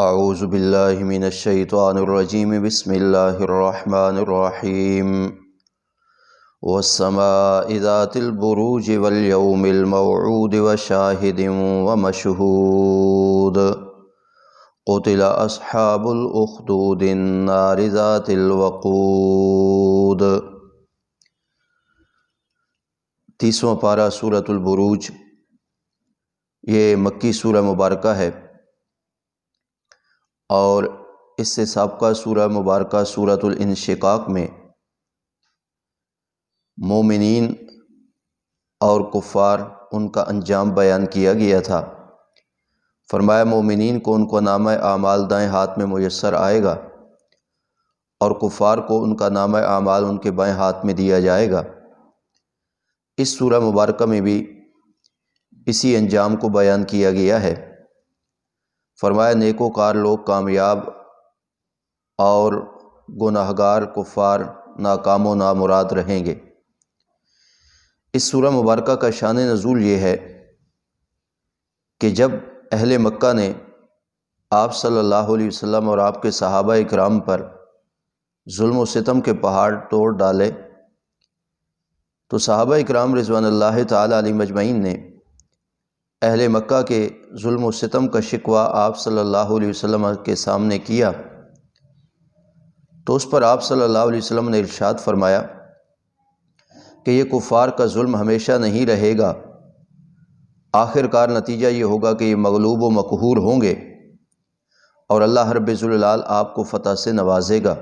اعوذ باللہ من الشیطان الرجیم بسم اللہ الرحمن الرحیم والسماء ذات البروج والیوم الموعود وشاہد ومشہود قتل اصحاب الاخدود النار ذات الوقود۔ 30واں پارہ سورۃ البروج، یہ مکی سورہ مبارکہ ہے، اور اس سے سابقہ سورہ مبارکہ سورۃ الانشقاق میں مومنین اور کفار ان کا انجام بیان کیا گیا تھا۔ فرمایا مومنین کو ان کو نامہ اعمال دائیں ہاتھ میں میسر آئے گا، اور کفار کو ان کا نامہ اعمال ان کے بائیں ہاتھ میں دیا جائے گا۔ اس سورہ مبارکہ میں بھی اسی انجام کو بیان کیا گیا ہے۔ فرمایا نیکوکار لوگ کامیاب اور گناہگار کفار ناکام و نامراد رہیں گے۔ اس سورہ مبارکہ کا شان نزول یہ ہے کہ جب اہل مکہ نے آپ صلی اللہ علیہ وسلم اور آپ کے صحابہ اکرام پر ظلم و ستم کے پہاڑ توڑ ڈالے، تو صحابہ اکرام رضوان اللہ تعالی علیہم اجمعین نے اہل مکہ کے ظلم و ستم کا شکوہ آپ صلی اللہ علیہ وسلم کے سامنے کیا، تو اس پر آپ صلی اللہ علیہ وسلم نے ارشاد فرمایا کہ یہ کفار کا ظلم ہمیشہ نہیں رہے گا، آخر کار نتیجہ یہ ہوگا کہ یہ مغلوب و مقہور ہوں گے، اور اللہ رب الجلال آپ کو فتح سے نوازے گا۔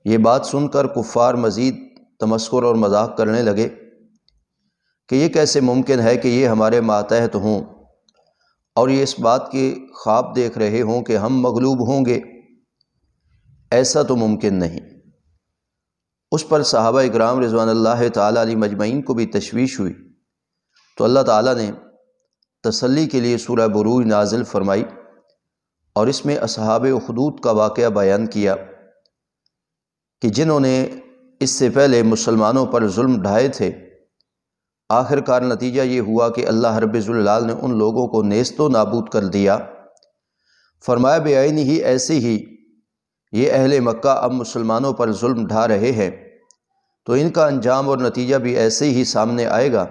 یہ بات سن کر کفار مزید تمسخر اور مذاق کرنے لگے کہ یہ کیسے ممکن ہے کہ یہ ہمارے ماتحت ہوں اور یہ اس بات کی خواب دیکھ رہے ہوں کہ ہم مغلوب ہوں گے، ایسا تو ممکن نہیں۔ اس پر صحابہ اکرام رضوان اللہ تعالی علیہم اجمعین کو بھی تشویش ہوئی، تو اللہ تعالیٰ نے تسلی کے لیے سورہ بروج نازل فرمائی، اور اس میں اصحاب اخدود کا واقعہ بیان کیا کہ جنہوں نے اس سے پہلے مسلمانوں پر ظلم ڈھائے تھے، آخر کار نتیجہ یہ ہوا کہ اللہ رب الجلال نے ان لوگوں کو نیست و نابود کر دیا۔ فرمایا بعین ہی ایسے ہی یہ اہل مکہ اب مسلمانوں پر ظلم ڈھا رہے ہیں، تو ان کا انجام اور نتیجہ بھی ایسے ہی سامنے آئے گا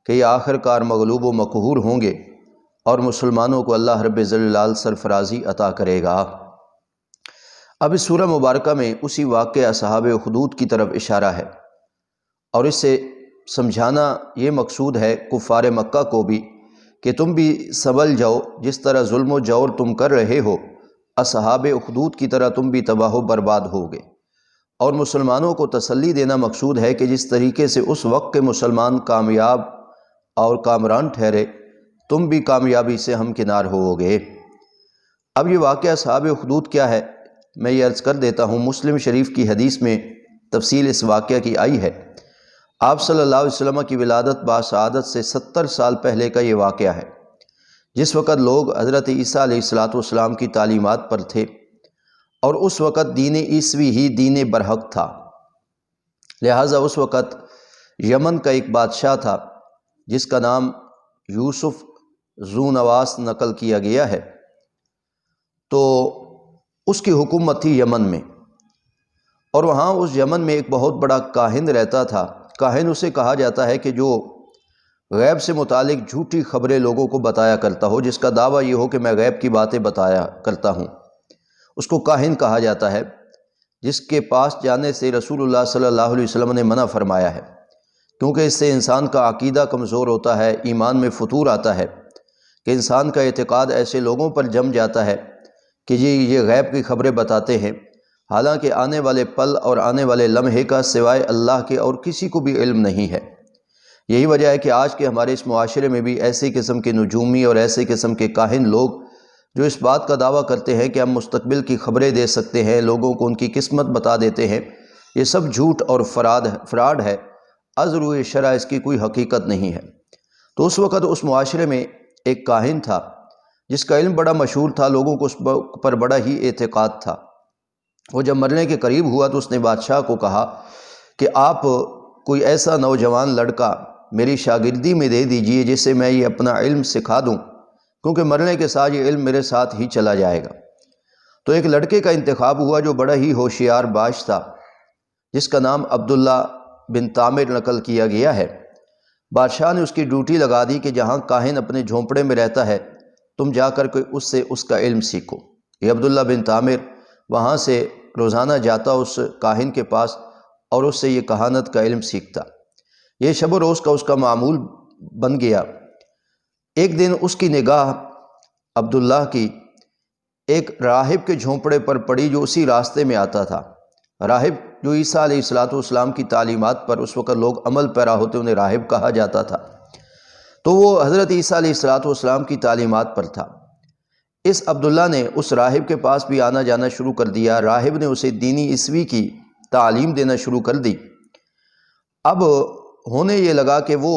کہ یہ آخر کار مغلوب و مقہور ہوں گے، اور مسلمانوں کو اللہ رب الجلال سرفرازی عطا کرے گا۔ اب اس سورہ مبارکہ میں اسی واقعہ اصحاب اخدود کی طرف اشارہ ہے، اور اس سے سمجھانا یہ مقصود ہے کفار مکہ کو بھی کہ تم بھی سنبھل جاؤ، جس طرح ظلم و جور تم کر رہے ہو اصحاب اخدود کی طرح تم بھی تباہ و برباد ہوگے۔ اور مسلمانوں کو تسلی دینا مقصود ہے کہ جس طریقے سے اس وقت کے مسلمان کامیاب اور کامران ٹھہرے، تم بھی کامیابی سے ہمکنار ہوگے۔ اب یہ واقعہ اصحاب اخدود کیا ہے، میں یہ عرض کر دیتا ہوں۔ مسلم شریف کی حدیث میں تفصیل اس واقعہ کی آئی ہے۔ آپ صلی اللہ علیہ وسلم کی ولادت باسعادت سے 70 سال پہلے کا یہ واقعہ ہے، جس وقت لوگ حضرت عیسیٰ علیہ السلام کی تعلیمات پر تھے، اور اس وقت دین عیسوی ہی دین برحق تھا۔ لہٰذا اس وقت یمن کا ایک بادشاہ تھا جس کا نام یوسف ذو نواس نقل کیا گیا ہے، تو اس کی حکومت تھی یمن میں، اور وہاں اس یمن میں ایک بہت بڑا کاہن رہتا تھا۔ کاہن اسے کہا جاتا ہے کہ جو غیب سے متعلق جھوٹی خبریں لوگوں کو بتایا کرتا ہو، جس کا دعویٰ یہ ہو کہ میں غیب کی باتیں بتایا کرتا ہوں، اس کو کاہن کہا جاتا ہے، جس کے پاس جانے سے رسول اللہ صلی اللہ علیہ وسلم نے منع فرمایا ہے، کیونکہ اس سے انسان کا عقیدہ کمزور ہوتا ہے، ایمان میں فتور آتا ہے، کہ انسان کا اعتقاد ایسے لوگوں پر جم جاتا ہے کہ جی یہ غیب کی خبریں بتاتے ہیں، حالانکہ آنے والے پل اور آنے والے لمحے کا سوائے اللہ کے اور کسی کو بھی علم نہیں ہے۔ یہی وجہ ہے کہ آج کے ہمارے اس معاشرے میں بھی ایسے قسم کے نجومی اور ایسے قسم کے کاہن لوگ جو اس بات کا دعویٰ کرتے ہیں کہ ہم مستقبل کی خبریں دے سکتے ہیں، لوگوں کو ان کی قسمت بتا دیتے ہیں، یہ سب جھوٹ اور فراڈ ہے، از روئے شرع اس کی کوئی حقیقت نہیں ہے۔ تو اس وقت اس معاشرے میں ایک کاہن تھا جس کا علم بڑا مشہور تھا، لوگوں کو اس پر بڑا ہی اعتقاد تھا۔ وہ جب مرنے کے قریب ہوا تو اس نے بادشاہ کو کہا کہ آپ کوئی ایسا نوجوان لڑکا میری شاگردی میں دے دیجئے جسے میں یہ اپنا علم سکھا دوں کیونکہ مرنے کے ساتھ یہ علم میرے ساتھ ہی چلا جائے گا۔ تو ایک لڑکے کا انتخاب ہوا جو بڑا ہی ہوشیار باش تھا، جس کا نام عبداللہ بن تامر نقل کیا گیا ہے۔ بادشاہ نے اس کی ڈیوٹی لگا دی کہ جہاں کاہن اپنے جھونپڑے میں رہتا ہے تم جا کر کے اس سے اس کا علم سیکھو۔ یہ عبداللہ بن تامر وہاں سے روزانہ جاتا اس کاہن کے پاس اور اس سے یہ کہانت کا علم سیکھتا۔ یہ شب و روز کا اس کا معمول بن گیا۔ ایک دن اس کی نگاہ عبداللہ کی ایک راہب کے جھونپڑے پر پڑی جو اسی راستے میں آتا تھا۔ راہب جو عیسیٰ علیہ السلام کی تعلیمات پر اس وقت لوگ عمل پیرا ہوتے انہیں راہب کہا جاتا تھا، تو وہ حضرت عیسیٰ علیہ السلام کی تعلیمات پر تھا۔ اس عبداللہ نے اس راہب کے پاس بھی آنا جانا شروع کر دیا۔ راہب نے اسے دینی عیسوی کی تعلیم دینا شروع کر دی۔ اب ہونے یہ لگا کہ وہ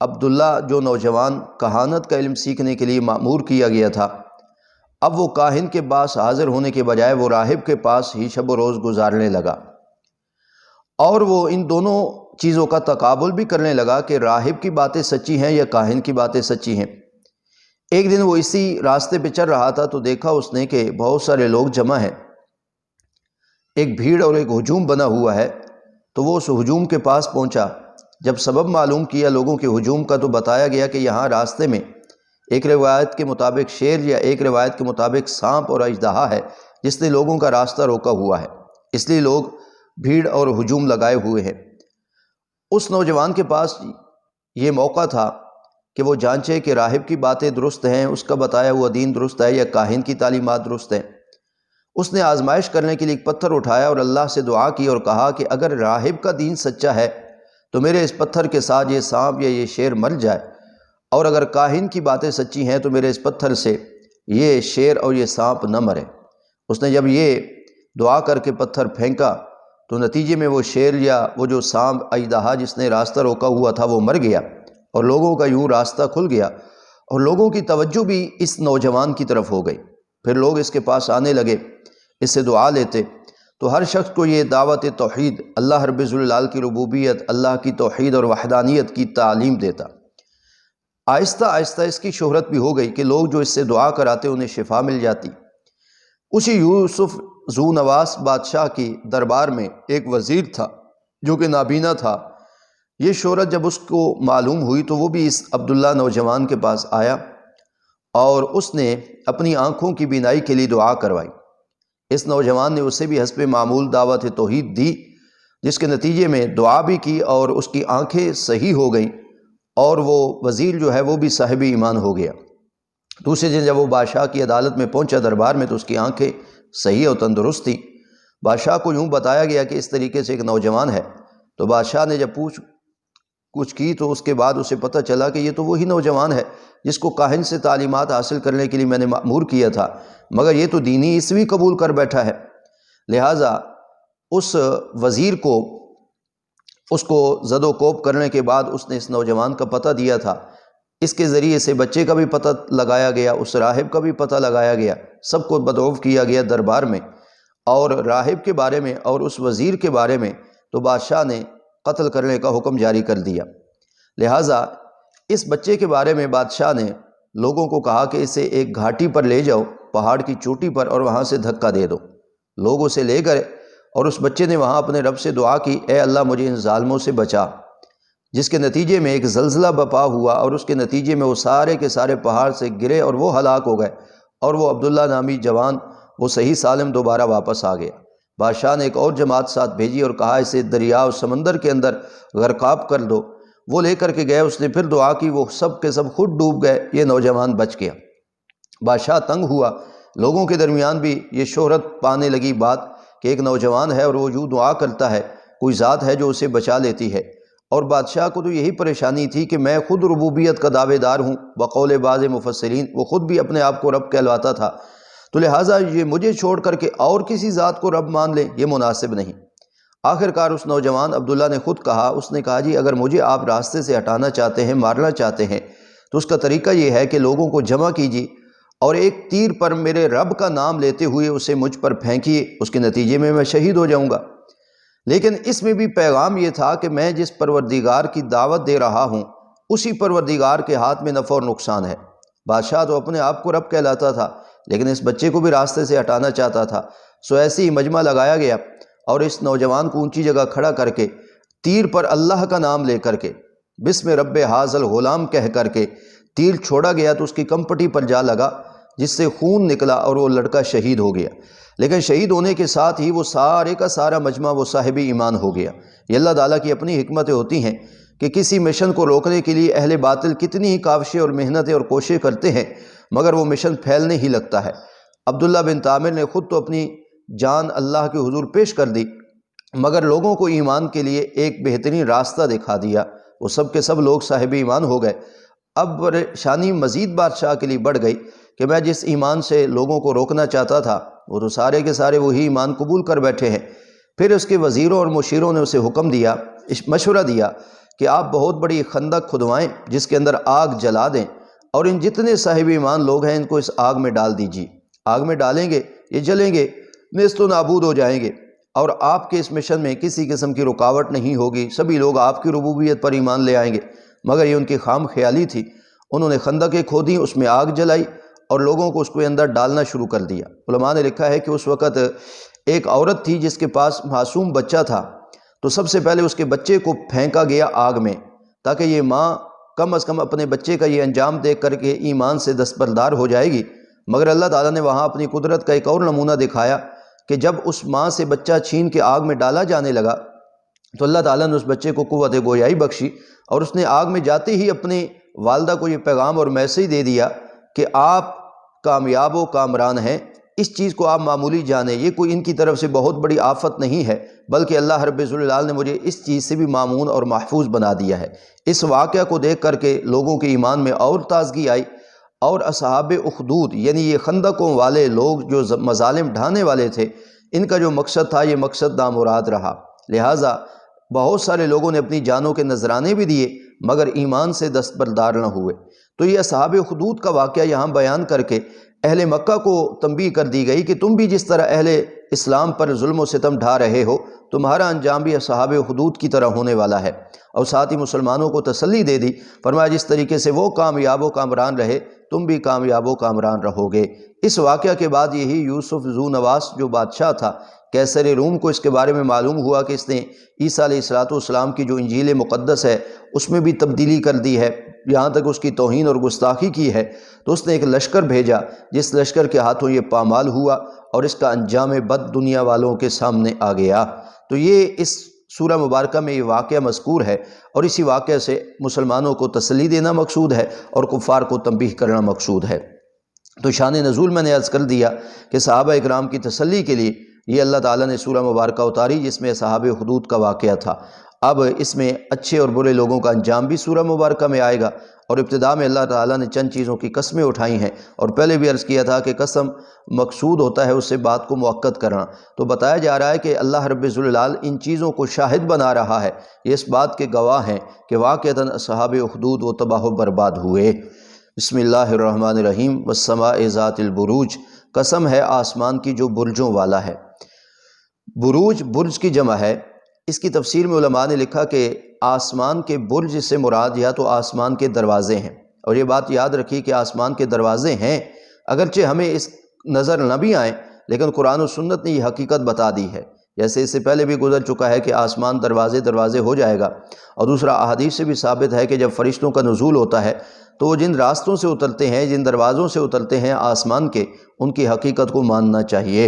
عبداللہ جو نوجوان کہانت کا علم سیکھنے کے لیے مأمور کیا گیا تھا، اب وہ کاہن کے پاس حاضر ہونے کے بجائے وہ راہب کے پاس ہی شب و روز گزارنے لگا، اور وہ ان دونوں چیزوں کا تقابل بھی کرنے لگا کہ راہب کی باتیں سچی ہیں یا کاہن کی باتیں سچی ہیں۔ ایک دن وہ اسی راستے پہ چل رہا تھا تو دیکھا اس نے کہ بہت سارے لوگ جمع ہیں، ایک بھیڑ اور ایک ہجوم بنا ہوا ہے، تو وہ اس ہجوم کے پاس پہنچا۔ جب سبب معلوم کیا لوگوں کے ہجوم کا تو بتایا گیا کہ یہاں راستے میں ایک روایت کے مطابق شیر یا ایک روایت کے مطابق سانپ اور اژدہا ہے جس نے لوگوں کا راستہ روکا ہوا ہے، اس لیے لوگ بھیڑ اور ہجوم لگائے ہوئے ہیں۔ اس نوجوان کے پاس یہ موقع تھا کہ وہ جانچے کہ راہب کی باتیں درست ہیں، اس کا بتایا ہوا دین درست ہے یا کاہن کی تعلیمات درست ہیں۔ اس نے آزمائش کرنے کے لیے ایک پتھر اٹھایا اور اللہ سے دعا کی اور کہا کہ اگر راہب کا دین سچا ہے تو میرے اس پتھر کے ساتھ یہ سانپ یا یہ شیر مر جائے، اور اگر کاہن کی باتیں سچی ہیں تو میرے اس پتھر سے یہ شیر اور یہ سانپ نہ مرے۔ اس نے جب یہ دعا کر کے پتھر پھینکا تو نتیجے میں وہ شیر یا وہ جو سانپ اژدہا جس نے راستہ روکا ہوا تھا وہ مر گیا، اور لوگوں کا یوں راستہ کھل گیا، اور لوگوں کی توجہ بھی اس نوجوان کی طرف ہو گئی۔ پھر لوگ اس کے پاس آنے لگے، اس سے دعا لیتے، تو ہر شخص کو یہ دعوت توحید، اللہ رب ذوالجلال کی ربوبیت، اللہ کی توحید اور وحدانیت کی تعلیم دیتا۔ آہستہ آہستہ اس کی شہرت بھی ہو گئی کہ لوگ جو اس سے دعا کراتے انہیں شفا مل جاتی۔ اسی یوسف ذو نواس بادشاہ کی دربار میں ایک وزیر تھا جو کہ نابینا تھا۔ یہ شہرت جب اس کو معلوم ہوئی تو وہ بھی اس عبداللہ نوجوان کے پاس آیا اور اس نے اپنی آنکھوں کی بینائی کے لیے دعا کروائی۔ اس نوجوان نے اسے بھی حسب معمول دعوت توحید دی، جس کے نتیجے میں دعا بھی کی اور اس کی آنکھیں صحیح ہو گئیں، اور وہ وزیر جو ہے وہ بھی صاحب ایمان ہو گیا۔ دوسرے دن جب وہ بادشاہ کی عدالت میں پہنچا دربار میں تو اس کی آنکھیں صحیح اور تندرست تھی۔ بادشاہ کو یوں بتایا گیا کہ اس طریقے سے ایک نوجوان ہے، تو بادشاہ نے جب کچھ کی تو اس کے بعد اسے پتہ چلا کہ یہ تو وہی نوجوان ہے جس کو کاہن سے تعلیمات حاصل کرنے کے لیے میں نے مأمور کیا تھا، مگر یہ تو دینی عیسوی قبول کر بیٹھا ہے۔ لہٰذا اس وزیر کو اس کو زد و کوب کرنے کے بعد اس نے اس نوجوان کا پتہ دیا تھا، اس کے ذریعے سے بچے کا بھی پتہ لگایا گیا، اس راہب کا بھی پتہ لگایا گیا، سب کو بدعوف کیا گیا دربار میں، اور راہب کے بارے میں اور اس وزیر کے بارے میں تو بادشاہ نے قتل کرنے کا حکم جاری کر دیا۔ لہٰذا اس بچے کے بارے میں بادشاہ نے لوگوں کو کہا کہ اسے ایک گھاٹی پر لے جاؤ، پہاڑ کی چوٹی پر، اور وہاں سے دھکا دے دو۔ لوگ اسے لے گئے اور اس بچے نے وہاں اپنے رب سے دعا کی، اے اللہ مجھے ان ظالموں سے بچا، جس کے نتیجے میں ایک زلزلہ بپا ہوا اور اس کے نتیجے میں وہ سارے کے سارے پہاڑ سے گرے اور وہ ہلاک ہو گئے، اور وہ عبداللہ نامی جوان وہ صحیح سالم دوبارہ واپس آ گیا۔ بادشاہ نے ایک اور جماعت ساتھ بھیجی اور کہا اسے دریا اور سمندر کے اندر غرقاب کر دو۔ وہ لے کر کے گئے، اس نے پھر دعا کی، وہ سب کے سب خود ڈوب گئے، یہ نوجوان بچ گیا۔ بادشاہ تنگ ہوا، لوگوں کے درمیان بھی یہ شہرت پانے لگی بات کہ ایک نوجوان ہے اور وہ یوں دعا کرتا ہے، کوئی ذات ہے جو اسے بچا لیتی ہے۔ اور بادشاہ کو تو یہی پریشانی تھی کہ میں خود ربوبیت کا دعوے دار ہوں، بقول بعض مفسرین وہ خود بھی اپنے آپ کو رب کہلواتا تھا، تو لہٰذا یہ مجھے چھوڑ کر کے اور کسی ذات کو رب مان لیں، یہ مناسب نہیں۔ آخر کار اس نوجوان عبداللہ نے خود کہا، اس نے کہا جی اگر مجھے آپ راستے سے ہٹانا چاہتے ہیں، مارنا چاہتے ہیں، تو اس کا طریقہ یہ ہے کہ لوگوں کو جمع کیجیے اور ایک تیر پر میرے رب کا نام لیتے ہوئے اسے مجھ پر پھینکیے، اس کے نتیجے میں شہید ہو جاؤں گا۔ لیکن اس میں بھی پیغام یہ تھا کہ میں جس پروردگار کی دعوت دے رہا ہوں اسی پروردگار کے ہاتھ میں نفع اور نقصان ہے، بادشاہ تو اپنے آپ کو رب کہلاتا تھا، لیکن اس بچے کو بھی راستے سے ہٹانا چاہتا تھا۔ سو ایسے ہی مجمع لگایا گیا اور اس نوجوان کو اونچی جگہ کھڑا کر کے تیر پر اللہ کا نام لے کر کے بسم رب حاذل غلام کہہ کر کے تیر چھوڑا گیا تو اس کی کمپٹی پر جا لگا، جس سے خون نکلا اور وہ لڑکا شہید ہو گیا۔ لیکن شہید ہونے کے ساتھ ہی وہ سارے کا سارا مجمع وہ صاحب ایمان ہو گیا۔ یہ اللہ تعالیٰ کی اپنی حکمتیں ہوتی ہیں کہ کسی مشن کو روکنے کے لیے اہل باطل کتنی ہی کاوشیں اور محنتیں اور کوششیں کرتے ہیں، مگر وہ مشن پھیلنے ہی لگتا ہے۔ عبداللہ بن طامر نے خود تو اپنی جان اللہ کے حضور پیش کر دی، مگر لوگوں کو ایمان کے لیے ایک بہترین راستہ دکھا دیا، وہ سب کے سب لوگ صاحب ایمان ہو گئے۔ اب پریشانی مزید بادشاہ کے لیے بڑھ گئی کہ میں جس ایمان سے لوگوں کو روکنا چاہتا تھا وہ تو سارے کے سارے وہی ایمان قبول کر بیٹھے ہیں۔ پھر اس کے وزیروں اور مشیروں نے اسے حکم دیا، مشورہ دیا کہ آپ بہت بڑی خندق کھدوائیں جس کے اندر آگ جلا دیں، اور ان جتنے صاحب ایمان لوگ ہیں ان کو اس آگ میں ڈال دیجیے۔ آگ میں ڈالیں گے یہ جلیں گے، نیست و نابود ہو جائیں گے، اور آپ کے اس مشن میں کسی قسم کی رکاوٹ نہیں ہوگی، سبھی لوگ آپ کی ربوبیت پر ایمان لے آئیں گے۔ مگر یہ ان کی خام خیالی تھی۔ انہوں نے خندقیں کھودیں، اس میں آگ جلائی اور لوگوں کو اس کو اندر ڈالنا شروع کر دیا۔ علماء نے لکھا ہے کہ اس وقت ایک عورت تھی جس کے پاس معصوم بچہ تھا، تو سب سے پہلے اس کے بچے کو پھینکا گیا آگ میں، تاکہ یہ ماں کم از کم اپنے بچے کا یہ انجام دیکھ کر کے ایمان سے دستبردار ہو جائے گی۔ مگر اللہ تعالیٰ نے وہاں اپنی قدرت کا ایک اور نمونہ دکھایا کہ جب اس ماں سے بچہ چھین کے آگ میں ڈالا جانے لگا تو اللہ تعالیٰ نے اس بچے کو قوت گویائی بخشی، اور اس نے آگ میں جاتے ہی اپنے والدہ کو یہ پیغام اور میسیج دے دیا کہ آپ کامیاب و کامران ہیں، اس چیز کو آپ معمولی جانیں، یہ کوئی ان کی طرف سے بہت بڑی آفت نہیں ہے، بلکہ اللہ رب ذوالجلال نے مجھے اس چیز سے بھی مامون اور محفوظ بنا دیا ہے۔ اس واقعہ کو دیکھ کر کے لوگوں کے ایمان میں اور تازگی آئی، اور اصحاب اخدود یعنی یہ خندقوں والے لوگ جو مظالم ڈھانے والے تھے، ان کا جو مقصد تھا یہ مقصد نامراد رہا۔ لہٰذا بہت سارے لوگوں نے اپنی جانوں کے نذرانے بھی دیے مگر ایمان سے دستبردار نہ ہوئے۔ تو یہ اصحاب اخدود کا واقعہ یہاں بیان کر کے اہل مکہ کو تنبیہ کر دی گئی کہ تم بھی جس طرح اہل اسلام پر ظلم و ستم ڈھا رہے ہو، تمہارا انجام بھی اصحاب اخدود کی طرح ہونے والا ہے۔ اور ساتھ ہی مسلمانوں کو تسلی دے دی، فرمایا جس طریقے سے وہ کامیاب و کامران رہے تم بھی کامیاب و کامران رہو گے۔ اس واقعہ کے بعد یہی یوسف ذو نواس جو بادشاہ تھا کیسر روم کو اس کے بارے میں معلوم ہوا کہ اس نے عیسیٰ علیہ السلام کی جو انجیل مقدس ہے اس میں بھی تبدیلی کر دی ہے، یہاں تک اس کی توہین اور گستاخی کی ہے، تو اس نے ایک لشکر بھیجا جس لشکر کے ہاتھوں یہ پامال ہوا اور اس کا انجام بد دنیا والوں کے سامنے آ گیا۔ تو یہ اس سورہ مبارکہ میں یہ واقعہ مذکور ہے، اور اسی واقعہ سے مسلمانوں کو تسلی دینا مقصود ہے اور کفار کو تنبیہ کرنا مقصود ہے۔ تو شان نزول میں نے عرض کر دیا کہ صحابہ اکرام کی تسلی کے لیے یہ اللہ تعالیٰ نے سورہ مبارکہ اتاری جس میں اصحاب حدود کا واقعہ تھا۔ اب اس میں اچھے اور برے لوگوں کا انجام بھی سورہ مبارکہ میں آئے گا، اور ابتدا میں اللہ تعالیٰ نے چند چیزوں کی قسمیں اٹھائی ہیں، اور پہلے بھی عرض کیا تھا کہ قسم مقصود ہوتا ہے اس سے بات کو مؤکد کرنا، تو بتایا جا رہا ہے کہ اللہ رب ذوالجلال ان چیزوں کو شاہد بنا رہا ہے، یہ اس بات کے گواہ ہیں کہ واقعتاً اصحاب اخدود وہ تباہ و برباد ہوئے۔ بسم اللہ الرحمن الرحیم والسماء ذات البروج، قسم ہے آسمان کی جو برجوں والا ہے۔ بروج برج کی جمع ہے۔ اس کی تفسیر میں علماء نے لکھا کہ آسمان کے برج سے مراد یا تو آسمان کے دروازے ہیں، اور یہ بات یاد رکھی کہ آسمان کے دروازے ہیں، اگرچہ ہمیں اس نظر نہ بھی آئیں لیکن قرآن و سنت نے یہ حقیقت بتا دی ہے، جیسے اس سے پہلے بھی گزر چکا ہے کہ آسمان دروازے ہو جائے گا، اور دوسرا احادیث سے بھی ثابت ہے کہ جب فرشتوں کا نزول ہوتا ہے تو وہ جن راستوں سے اترتے ہیں، جن دروازوں سے اترتے ہیں آسمان کے، ان کی حقیقت کو ماننا چاہیے۔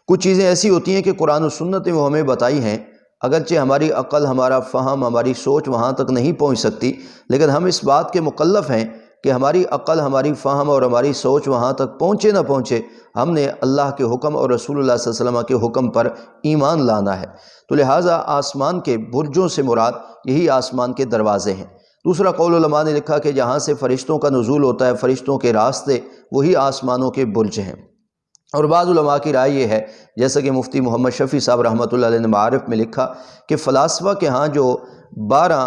کچھ چیزیں ایسی ہوتی ہیں کہ قرآن و سنت نے وہ ہمیں بتائی ہیں، اگرچہ ہماری عقل، ہمارا فہم، ہماری سوچ وہاں تک نہیں پہنچ سکتی، لیکن ہم اس بات کے مکلف ہیں کہ ہماری عقل، ہماری فہم اور ہماری سوچ وہاں تک پہنچے نہ پہنچے، ہم نے اللہ کے حکم اور رسول اللہ صلی اللہ علیہ وسلم کے حکم پر ایمان لانا ہے۔ تو لہٰذا آسمان کے برجوں سے مراد یہی آسمان کے دروازے ہیں۔ دوسرا قول علماء نے لکھا کہ جہاں سے فرشتوں کا نزول ہوتا ہے، فرشتوں کے راستے، وہی آسمانوں کے برج ہیں۔ اور بعض علماء کی رائے یہ ہے، جیسا کہ مفتی محمد شفیع صاحب رحمۃ اللہ علیہ نے معارف میں لکھا کہ فلاسفہ کے ہاں جو 12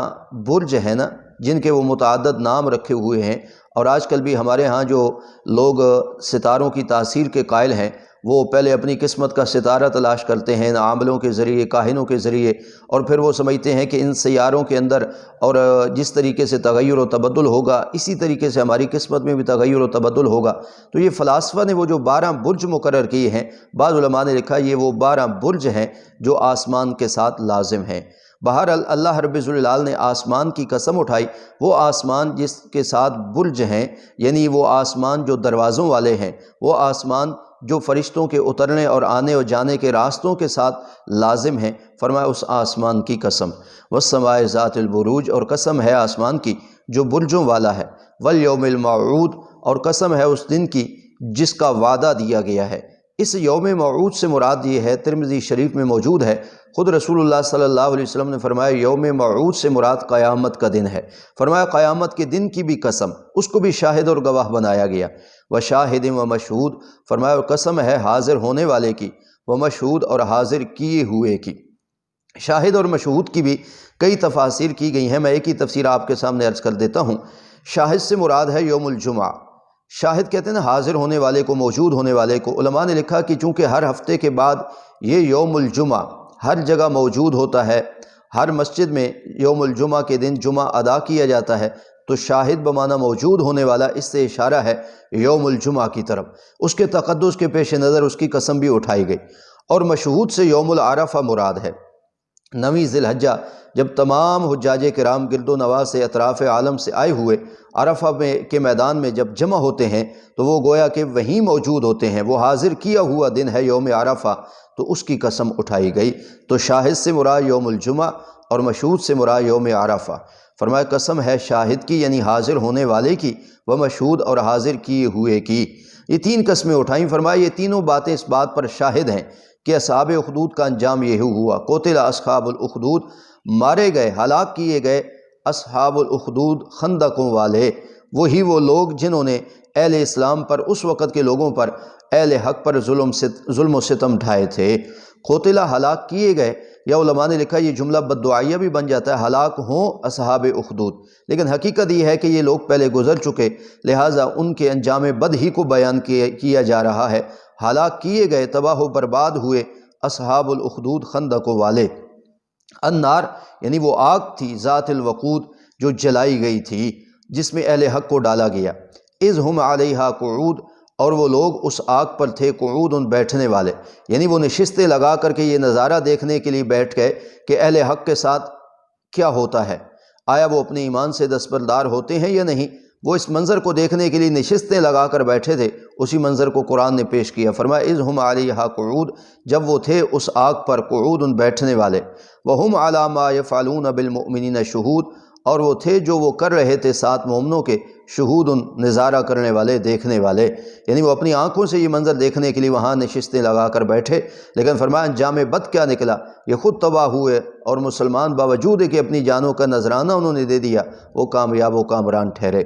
برج ہیں نا، جن کے وہ متعدد نام رکھے ہوئے ہیں، اور آج کل بھی ہمارے ہاں جو لوگ ستاروں کی تاثیر کے قائل ہیں، وہ پہلے اپنی قسمت کا ستارہ تلاش کرتے ہیں عاملوں کے ذریعے، کاہنوں کے ذریعے، اور پھر وہ سمجھتے ہیں کہ ان سیاروں کے اندر اور جس طریقے سے تغیر و تبدل ہوگا اسی طریقے سے ہماری قسمت میں بھی تغیر و تبدل ہوگا۔ تو یہ فلاسفہ نے وہ جو 12 برج مقرر کیے ہیں، بعض علماء نے لکھا یہ وہ 12 برج ہیں جو آسمان کے ساتھ لازم ہیں۔ بہرحال اللہ رب الجلال نے آسمان کی قسم اٹھائی، وہ آسمان جس کے ساتھ برج ہیں، یعنی وہ آسمان جو دروازوں والے ہیں، وہ آسمان جو فرشتوں کے اترنے اور آنے اور جانے کے راستوں کے ساتھ لازم ہیں۔ فرمایا اس آسمان کی قسم، والسماء ذات البروج، اور قسم ہے آسمان کی جو برجوں والا ہے، والیوم الموعود، اور قسم ہے اس دن کی جس کا وعدہ دیا گیا ہے۔ اس یوم موعود سے مراد یہ ہے، ترمذی شریف میں موجود ہے، خود رسول اللہ صلی اللہ علیہ وسلم نے فرمایا یوم موعود سے مراد قیامت کا دن ہے۔ فرمایا قیامت کے دن کی بھی قسم، اس کو بھی شاہد اور گواہ بنایا گیا۔ وشاہد و مشہود، فرمایا قسم ہے حاضر ہونے والے کی، ومشہود، اور حاضر کیے ہوئے کی۔ شاہد اور مشہود کی بھی کئی تفاسیر کی گئی ہیں، میں ایک ہی تفسیر آپ کے سامنے عرض کر دیتا ہوں۔ شاہد سے مراد ہے یوم الجمعہ۔ شاہد کہتے ہیں نا حاضر ہونے والے کو، موجود ہونے والے کو۔ علماء نے لکھا کہ چونکہ ہر ہفتے کے بعد یہ یوم الجمعہ ہر جگہ موجود ہوتا ہے، ہر مسجد میں یوم الجمعہ کے دن جمعہ ادا کیا جاتا ہے، تو شاہد بمعنی موجود ہونے والا، اس سے اشارہ ہے یوم الجمعہ کی طرف۔ اس کے تقدس کے پیش نظر اس کی قسم بھی اٹھائی گئی۔ اور مشہود سے یوم العرفہ مراد ہے۔ 9 ذی الحجہ جب تمام حجاج کرام گرد و نواح سے، اطراف عالم سے آئے ہوئے عرفہ کے میدان میں جب جمع ہوتے ہیں تو وہ گویا کہ وہیں موجود ہوتے ہیں، وہ حاضر کیا ہوا دن ہے یوم عرفہ، تو اس کی قسم اٹھائی گئی۔ تو شاہد سے مراد یوم الجمعہ اور مشہود سے مراد یوم عرفہ۔ فرمایا قسم ہے شاہد کی، یعنی حاضر ہونے والے کی، وہ مشہود، اور حاضر کیے ہوئے کی۔ یہ 3 قسمیں اٹھائیں۔ فرمایا یہ تینوں باتیں اس بات پر شاہد ہیں کہ اصحاب اخدود کا انجام یہ ہوا۔ قتل اصحاب الاخدود، مارے گئے، ہلاک کیے گئے اصحاب الاخدود، خندقوں والے، وہی وہ لوگ جنہوں نے اہل اسلام پر، اس وقت کے لوگوں پر، اہل حق پر ظلم و ستم ڈھائے تھے۔ قتل، ہلاک کیے گئے، یا علماء نے لکھا یہ جملہ بددعائیہ بھی بن جاتا ہے، ہلاک ہوں اصحاب اخدود، لیکن حقیقت یہ ہے کہ یہ لوگ پہلے گزر چکے، لہٰذا ان کے انجام بد ہی کو بیان کیا جا رہا ہے۔ ہلاک کیے گئے، تباہ و برباد ہوئے اصحاب الاخدود، خندقوں والے۔ النار، یعنی وہ آگ تھی، ذات الوقود، جو جلائی گئی تھی، جس میں اہل حق کو ڈالا گیا۔ اذ ہم علیہا قعود، اور وہ لوگ اس آگ پر تھے، قعود، ان بیٹھنے والے، یعنی وہ نشستیں لگا کر کے یہ نظارہ دیکھنے کے لیے بیٹھ گئے کہ اہل حق کے ساتھ کیا ہوتا ہے، آیا وہ اپنے ایمان سے دستبردار ہوتے ہیں یا نہیں۔ وہ اس منظر کو دیکھنے کے لیے نشستیں لگا کر بیٹھے تھے۔ اسی منظر کو قرآن نے پیش کیا۔ فرمایا اذ ہم علیہا قعود، جب وہ تھے اس آگ پر، قعود، ان بیٹھنے والے، وہم علی ما یفعلون بالمؤمنین شہود، اور وہ تھے جو وہ کر رہے تھے ساتھ مومنوں کے، شہود، ان نظارہ کرنے والے، دیکھنے والے، یعنی وہ اپنی آنکھوں سے یہ منظر دیکھنے کے لیے وہاں نشستیں لگا کر بیٹھے۔ لیکن فرمایا انجام بد کیا نکلا، یہ خود تباہ ہوئے، اور مسلمان باوجود کہ اپنی جانوں کا نذرانہ انہوں نے دے دیا، وہ کامیاب و کامران ٹھہرے۔